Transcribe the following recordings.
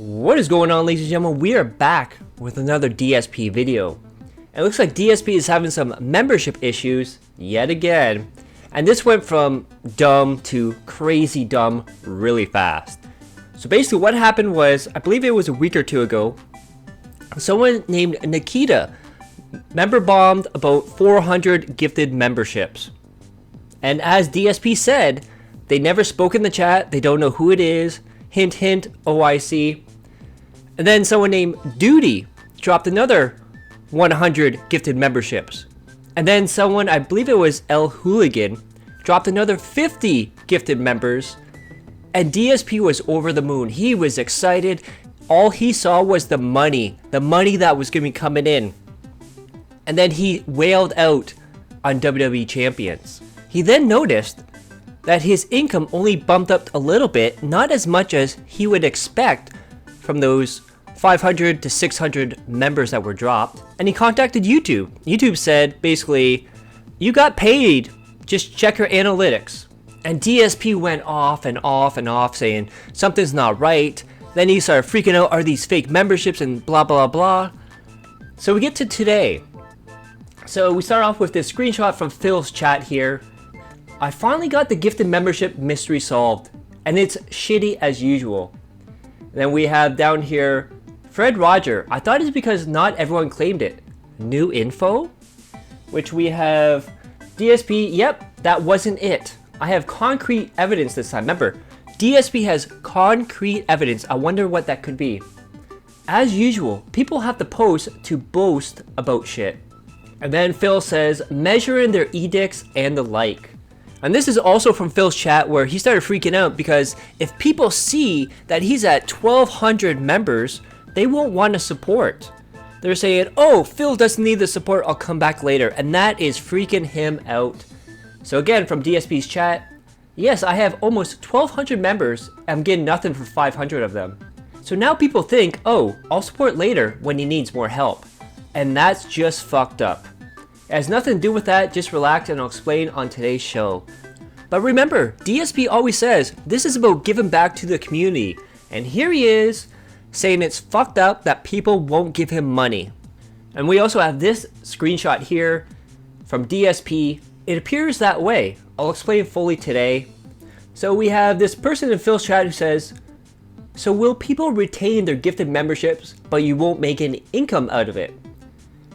What is going on, ladies and gentlemen? We are back with another DSP video. It looks like DSP is having some membership issues yet again. And this went from dumb to crazy dumb really fast. So basically what happened was, I believe it was a week or two ago, someone named Nikita member bombed about 400 gifted memberships. And as DSP said, they never spoke in the chat, they don't know who it is, hint hint, OIC. And then someone named Duty dropped another 100 gifted memberships. And then someone, I believe it was L Hooligan, dropped another 50 gifted members. And DSP was over the moon. He was excited. All he saw was the money that was going to be coming in. And then he wailed out on WWE Champions. He then noticed that his income only bumped up a little bit, not as much as he would expect from those 500 to 600 members that were dropped. And he contacted YouTube. YouTube said, basically, you got paid, just check your analytics. And DSP went off and off and off saying something's not right. Then he started freaking out, are these fake memberships and blah blah blah. So we get to today. So we start off with this screenshot from Phil's chat here. I finally got the gifted membership mystery solved, and it's shitty as usual. And then we have down here Fred Roger. I thought it's because not everyone claimed it. New info? Which we have DSP. Yep, that wasn't it. I have concrete evidence this time. Remember, DSP has concrete evidence. I wonder what that could be. As usual, people have to post to boast about shit. And then Phil says, measuring their edicts and the like. And this is also from Phil's chat where he started freaking out because if people see that he's at 1,200 members, they won't want to support. They're saying, oh, Phil doesn't need the support, I'll come back later. And that is freaking him out. So again, from DSP's chat, yes, I have almost 1,200 members. I'm getting nothing for 500 of them. So now people think, oh, I'll support later when he needs more help. And that's just fucked up. It has nothing to do with that, just relax and I'll explain on today's show. But remember, DSP always says, this is about giving back to the community. And here he is, saying it's fucked up that people won't give him money. And we also have this screenshot here from DSP. It appears that way. I'll explain fully today. So we have this person in Phil's chat who says, so will people retain their gifted memberships, but you won't make any income out of it?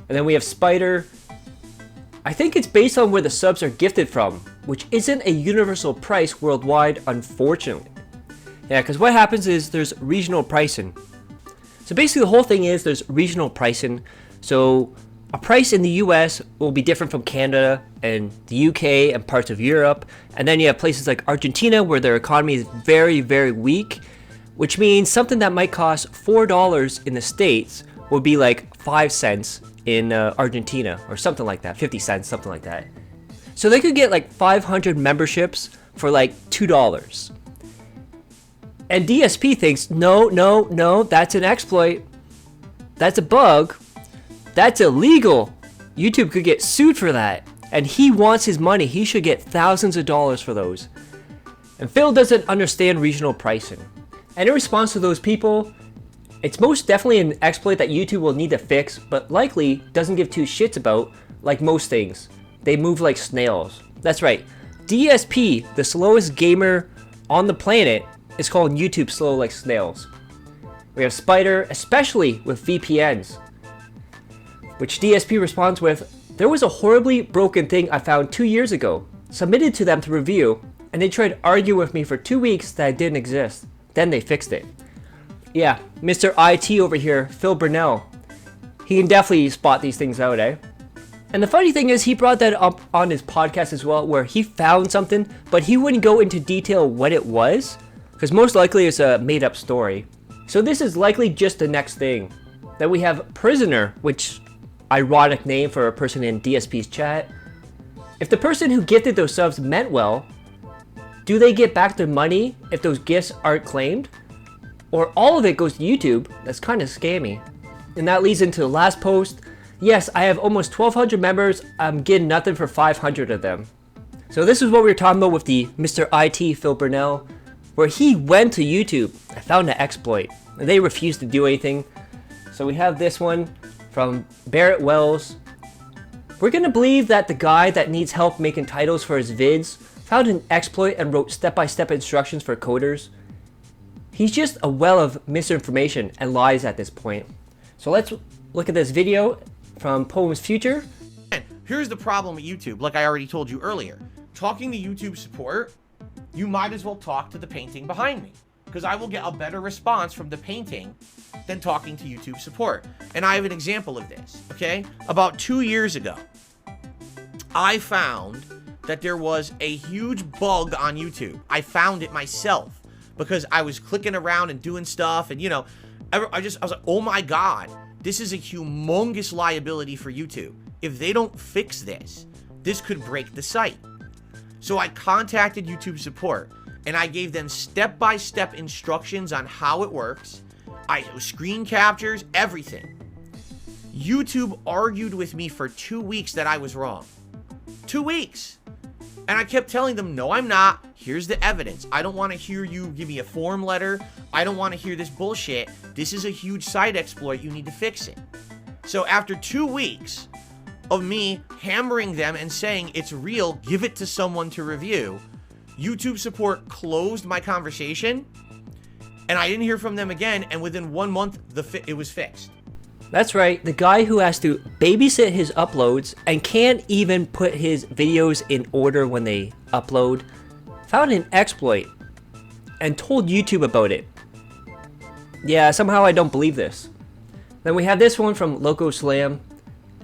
And then we have Spider. I think it's based on where the subs are gifted from, which isn't a universal price worldwide, unfortunately. Yeah, because what happens is there's regional pricing. So basically the whole thing is there's regional pricing. So a price in the US will be different from Canada and the UK and parts of Europe. And then you have places like Argentina where their economy is very, very weak, which means something that might cost $4 in the States would be like 5 cents in Argentina or something like that, 50 cents, something like that. So they could get like 500 memberships for like $2. And DSP thinks, no, that's an exploit. That's a bug. That's illegal. YouTube could get sued for that. And he wants his money. He should get thousands of dollars for those. And Phil doesn't understand regional pricing. And in response to those people, it's most definitely an exploit that YouTube will need to fix, but likely doesn't give two shits about, like most things. They move like snails. That's right. DSP, the slowest gamer on the planet, is called YouTube slow like snails. We have Spider, especially with VPNs, which DSP responds with, there was a horribly broken thing I found 2 years ago, submitted to them to review, and they tried to argue with me for 2 weeks that it didn't exist. Then they fixed it. Yeah, Mr. IT over here, Phil Burnell, he can definitely spot these things out, eh? And the funny thing is he brought that up on his podcast as well, where he found something, but he wouldn't go into detail what it was, because most likely it's a made up story. So this is likely just the next thing. Then we have Prisoner, which ironic name for a person in DSP's chat. If the person who gifted those subs meant well, do they get back their money if those gifts aren't claimed? Or all of it goes to YouTube? That's kind of scammy. And that leads into the last post. Yes, I have almost 1,200 members. I'm getting nothing for 500 of them. So this is what we were talking about with the Mr. IT Phil Burnell. where he went to YouTube and found an exploit, and they refused to do anything. So we have this one from Barrett Wells. We're gonna believe that the guy that needs help making titles for his vids found an exploit and wrote step-by-step instructions for coders. He's just a well of misinformation and lies at this point. So let's look at this video from Poem's Future. Here's the problem with YouTube, like I already told you earlier. Talking to YouTube support, you might as well talk to the painting behind me, because I will get a better response from the painting than talking to YouTube support. And I have an example of this, okay? About 2 years ago, I found that there was a huge bug on YouTube. I found it myself because I was clicking around and doing stuff, and you know, I was like, oh my God, this is a humongous liability for YouTube. If they don't fix this, this could break the site. So I contacted YouTube support and I gave them step-by-step instructions on how it works. Screen captures, everything. YouTube argued with me for 2 weeks that I was wrong. 2 weeks. And I kept telling them, no, I'm not. Here's the evidence. I don't want to hear you give me a form letter. I don't want to hear this bullshit. This is a huge site exploit. You need to fix it. So after 2 weeks of me hammering them and saying it's real, give it to someone to review, YouTube support closed my conversation and I didn't hear from them again. And within 1 month, it was fixed. That's right, the guy who has to babysit his uploads and can't even put his videos in order when they upload, found an exploit and told YouTube about it. Yeah, somehow I don't believe this. Then we have this one from Loco Slam.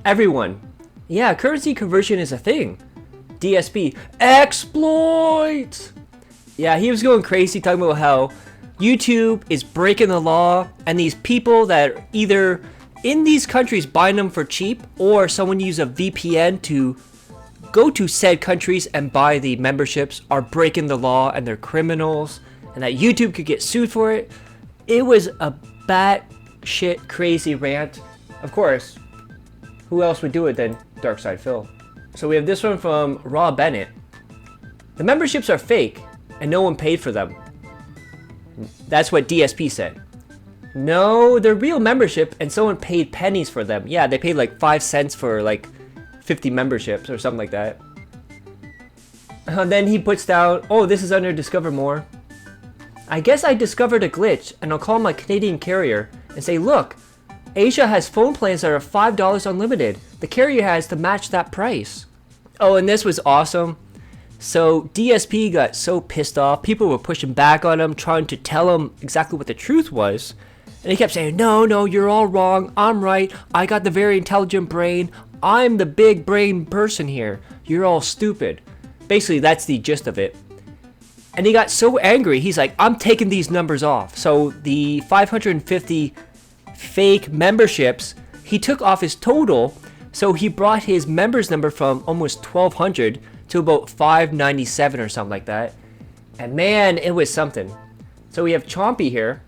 Everyone. Yeah, currency conversion is a thing. DSP. Exploit! Yeah, he was going crazy talking about how YouTube is breaking the law and these people that are either in these countries buying them for cheap or someone use a VPN to go to said countries and buy the memberships are breaking the law and they're criminals and that YouTube could get sued for it. It was a batshit crazy rant. Of course, who else would do it than Darkside Phil? So we have this one from Raw Bennett. The memberships are fake and no one paid for them. That's what DSP said. No, they're real membership and someone paid pennies for them. Yeah, they paid like 5 cents for like 50 memberships or something like that. And then he puts down, oh, this is under Discover More. I guess I discovered a glitch and I'll call my Canadian carrier and say, look, Asia has phone plans that are $5 unlimited. The carrier has to match that price. Oh, and this was awesome. So DSP got so pissed off. People were pushing back on him, trying to tell him exactly what the truth was. And he kept saying, no, you're all wrong. I'm right. I got the very intelligent brain. I'm the big brain person here. You're all stupid. Basically, that's the gist of it. And he got so angry, he's like, I'm taking these numbers off. So the 550 fake memberships, he took off his total. So he brought his members number from almost 1,200 to about 597 or something like that. And man, it was something. So we have Chompy here.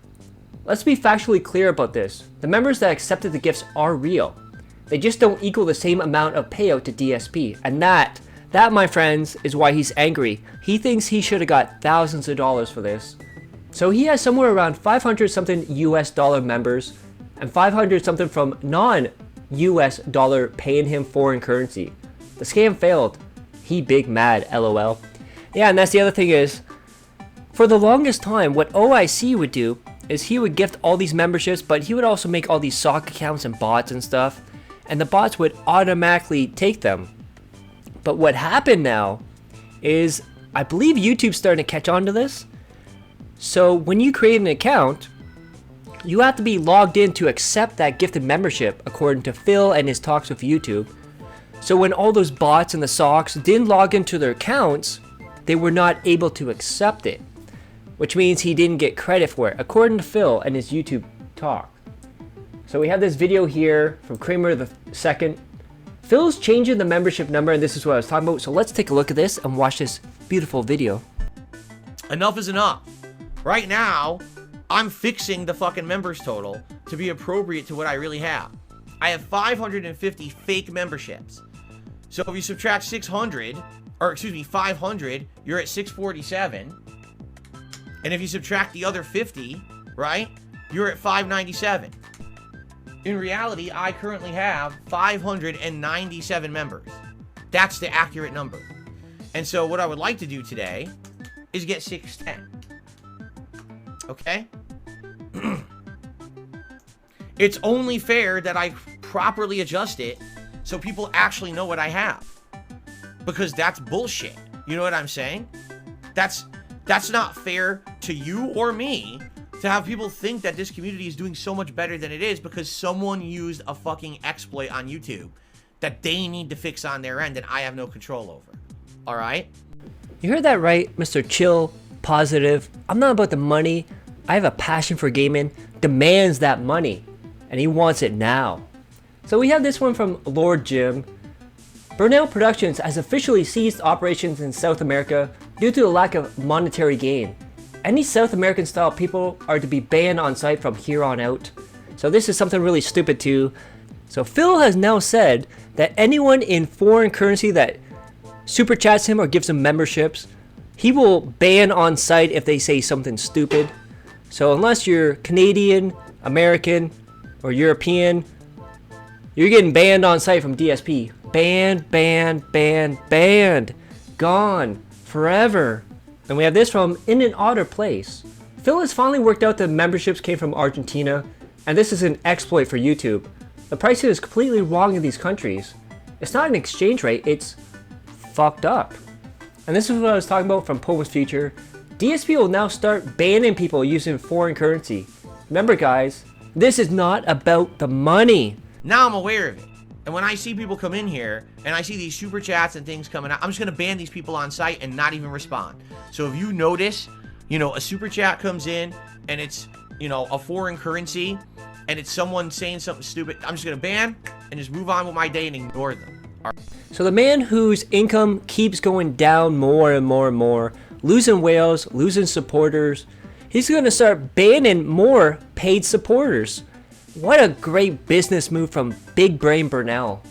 Let's be factually clear about this. The members that accepted the gifts are real. They just don't equal the same amount of payout to DSP. And that, my friends, is why he's angry. He thinks he should have got thousands of dollars for this. So he has somewhere around 500 something US dollar members and 500 something from non-US dollar paying him foreign currency. The scam failed. He big mad, LOL. Yeah, and that's the other thing is, for the longest time, what OIC would do is he would gift all these memberships, but he would also make all these sock accounts and bots and stuff, and the bots would automatically take them. But what happened now is, I believe YouTube's starting to catch on to this. So when you create an account, you have to be logged in to accept that gifted membership, according to Phil and his talks with YouTube. So when all those bots and the socks didn't log into their accounts, they were not able to accept it, which means he didn't get credit for it, according to Phil and his YouTube talk. So we have this video here from Kramer the Second. Phil's changing the membership number, and this is what I was talking about. So let's take a look at this and watch this beautiful video. Enough is enough. Right now, I'm fixing the fucking members total to be appropriate to what I really have. I have 550 fake memberships. So if you subtract 500, you're at 647. And if you subtract the other 50, right, you're at 597. In reality, I currently have 597 members. That's the accurate number. And so what I would like to do today is get 610. Okay? It's only fair that I properly adjust it so people actually know what I have. Because that's bullshit. You know what I'm saying? That's not fair to you or me to have people think that this community is doing so much better than it is because someone used a fucking exploit on YouTube that they need to fix on their end that I have no control over. All right? You heard that right, Mr. Chill, Positive. I'm not about the money. I have a passion for gaming, demands that money, and he wants it now. So we have this one from Lord Jim. Burnell Productions has officially ceased operations in South America due to the lack of monetary gain. Any South American style people are to be banned on site from here on out. So this is something really stupid too. So Phil has now said that anyone in foreign currency that super chats him or gives him memberships, he will ban on site if they say something stupid. So unless you're Canadian, American, or European, you're getting banned on site from DSP. Banned, banned, banned, banned. Gone. Forever. And we have this from In an Otter Place. Phil has finally worked out that memberships came from Argentina, and this is an exploit for YouTube. The pricing is completely wrong in these countries. It's not an exchange rate, it's fucked up. And this is what I was talking about from Poe's Future. DSP will now start banning people using foreign currency. Remember guys, this is not about the money. Now I'm aware of it. And when I see people come in here and I see these super chats and things coming out, I'm just going to ban these people on site and not even respond. So if you notice, you know, a super chat comes in and it's, you know, a foreign currency and it's someone saying something stupid, I'm just going to ban and just move on with my day and ignore them. So the man whose income keeps going down more and more and more, losing whales, losing supporters, he's going to start banning more paid supporters. What a great business move from Big Brain Burnell.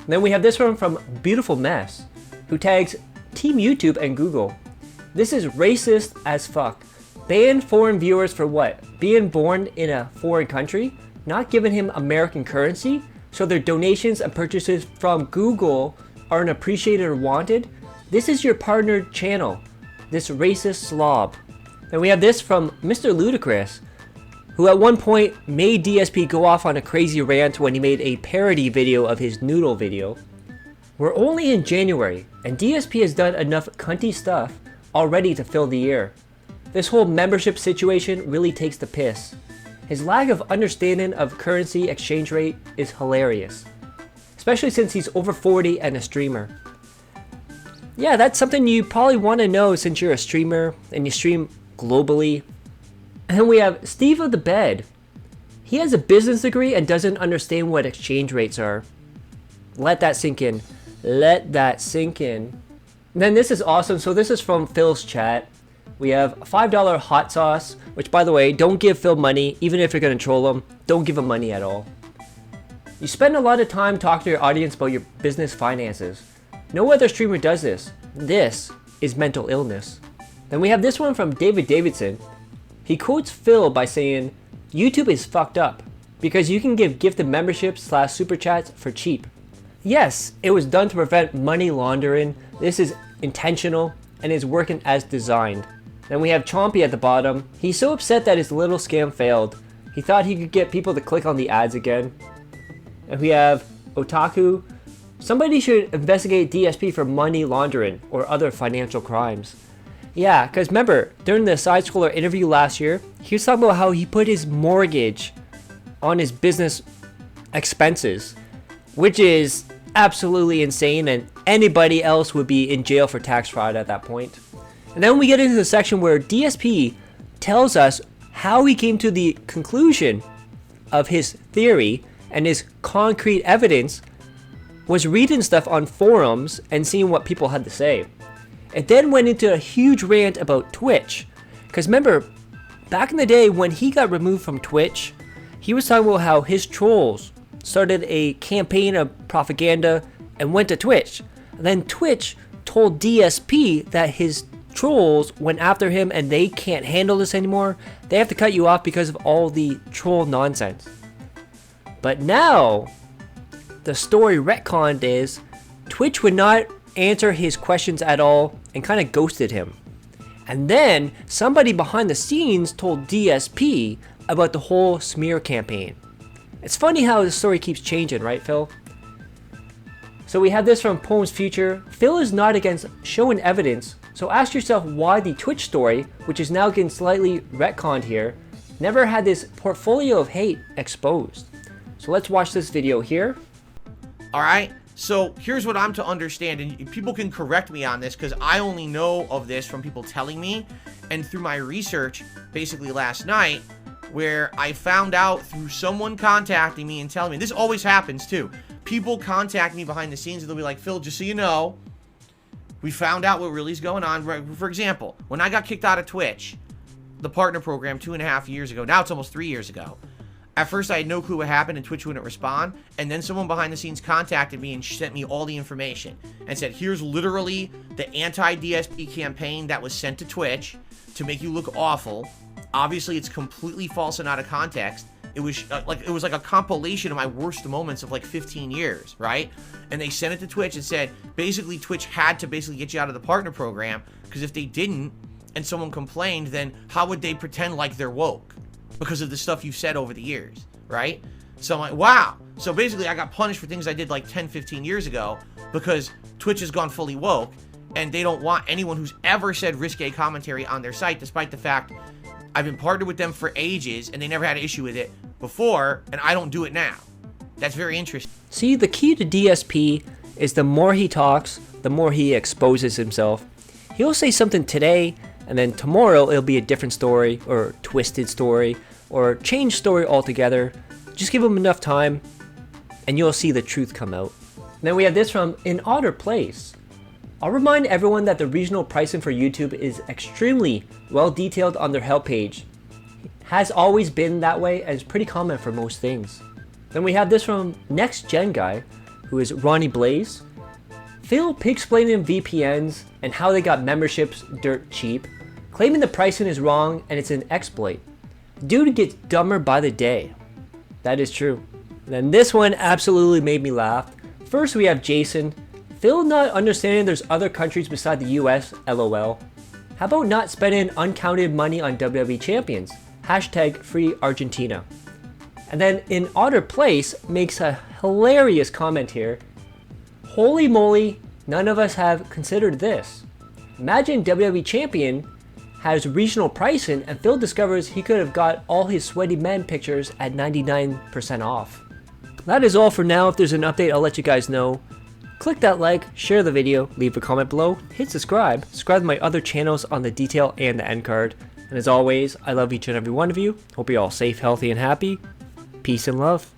Then we have this one from Beautiful Mess, who tags Team YouTube and Google. This is racist as fuck. Ban foreign viewers for what? Being born in a foreign country? Not giving him American currency? So their donations and purchases from Google aren't appreciated or wanted? This is your partnered channel. This racist slob. Then we have this from Mr. Ludacris, who at one point made DSP go off on a crazy rant when he made a parody video of his noodle video. We're only in January, and DSP has done enough cunty stuff already to fill the year. This whole membership situation really takes the piss. His lack of understanding of currency exchange rate is hilarious, especially since he's over 40 and a streamer. Yeah, that's something you probably want to know since you're a streamer and you stream globally. And then we have Steve of the Bed. He has a business degree and doesn't understand what exchange rates are. Let that sink in. Let that sink in. And then this is awesome. So this is from Phil's chat. We have a $5 hot sauce, which by the way, don't give Phil money, even if you're going to troll him. Don't give him money at all. You spend a lot of time talking to your audience about your business finances. No other streamer does this. This is mental illness. Then we have this one from David Davidson. He quotes Phil by saying, YouTube is fucked up because you can give gifted memberships / super chats for cheap. Yes, it was done to prevent money laundering. This is intentional and is working as designed. Then we have Chompy at the bottom. He's so upset that his little scam failed. He thought he could get people to click on the ads again. And we have Otaku. Somebody should investigate DSP for money laundering or other financial crimes. Yeah, because remember, during the Side Scroller interview last year, he was talking about how he put his mortgage on his business expenses, which is absolutely insane, and anybody else would be in jail for tax fraud at that point. And then we get into the section where DSP tells us how he came to the conclusion of his theory, and his concrete evidence was reading stuff on forums and seeing what people had to say. It then went into a huge rant about Twitch. Because remember, back in the day when he got removed from Twitch, he was talking about how his trolls started a campaign of propaganda and went to Twitch. And then Twitch told DSP that his trolls went after him and they can't handle this anymore. They have to cut you off because of all the troll nonsense. But now, the story retconned is Twitch would not answer his questions at all and kind of ghosted him. And then somebody behind the scenes told DSP about the whole smear campaign. It's funny how the story keeps changing, right, Phil? So we have this from Poems Future. Phil is not against showing evidence, so ask yourself why the Twitch story, which is now getting slightly retconned here, never had this portfolio of hate exposed. So let's watch this video here. All right. So here's what I'm to understand, and people can correct me on this because I only know of this from people telling me and through my research basically last night, where I found out through someone contacting me and telling me, this always happens too. People contact me behind the scenes and they'll be like, Phil, just so you know, we found out what really is going on. For example, when I got kicked out of Twitch, the partner program 2.5 years ago, now it's almost 3 years ago. At first, I had no clue what happened and Twitch wouldn't respond. And then someone behind the scenes contacted me and sent me all the information and said, here's literally the anti-DSP campaign that was sent to Twitch to make you look awful. Obviously, it's completely false and out of context. It was like a compilation of my worst moments of like 15 years, right? And they sent it to Twitch and said, basically, Twitch had to basically get you out of the partner program because if they didn't and someone complained, then how would they pretend like they're woke? Because of the stuff you've said over the years, right? So I'm like, wow. So basically, I got punished for things I did like 10, 15 years ago because Twitch has gone fully woke and they don't want anyone who's ever said risque commentary on their site, despite the fact I've been partnered with them for ages and they never had an issue with it before, and I don't do it now. That's very interesting. See, the key to DSP is the more he talks, the more he exposes himself. He'll say something today, and then tomorrow it'll be a different story, or twisted story, or change story altogether. Just give him enough time, and you'll see the truth come out. And then we have this from In Otter Place. I'll remind everyone that the regional pricing for YouTube is extremely well detailed on their help page. Has always been that way and is pretty common for most things. Then we have this from Next Gen Guy, who is Ronnie Blaze. Phil pig-splaining VPNs and how they got memberships dirt cheap, claiming the pricing is wrong and it's an exploit. Dude gets dumber by the day. That is true. And then this one absolutely made me laugh. First we have Jason. Phil not understanding there's other countries beside the US, LOL. How about not spending uncounted money on WWE champions? Hashtag free Argentina. And then In Otter Place makes a hilarious comment here. Holy moly, none of us have considered this. Imagine WWE champion has regional pricing and Phil discovers he could have got all his sweaty men pictures at 99% off. That is all for now. If there's an update, I'll let you guys know. Click that like, share the video, leave a comment below, hit subscribe to my other channels on the detail and the end card. And as always, I love each and every one of you. Hope you're all safe, healthy, and happy. Peace and love.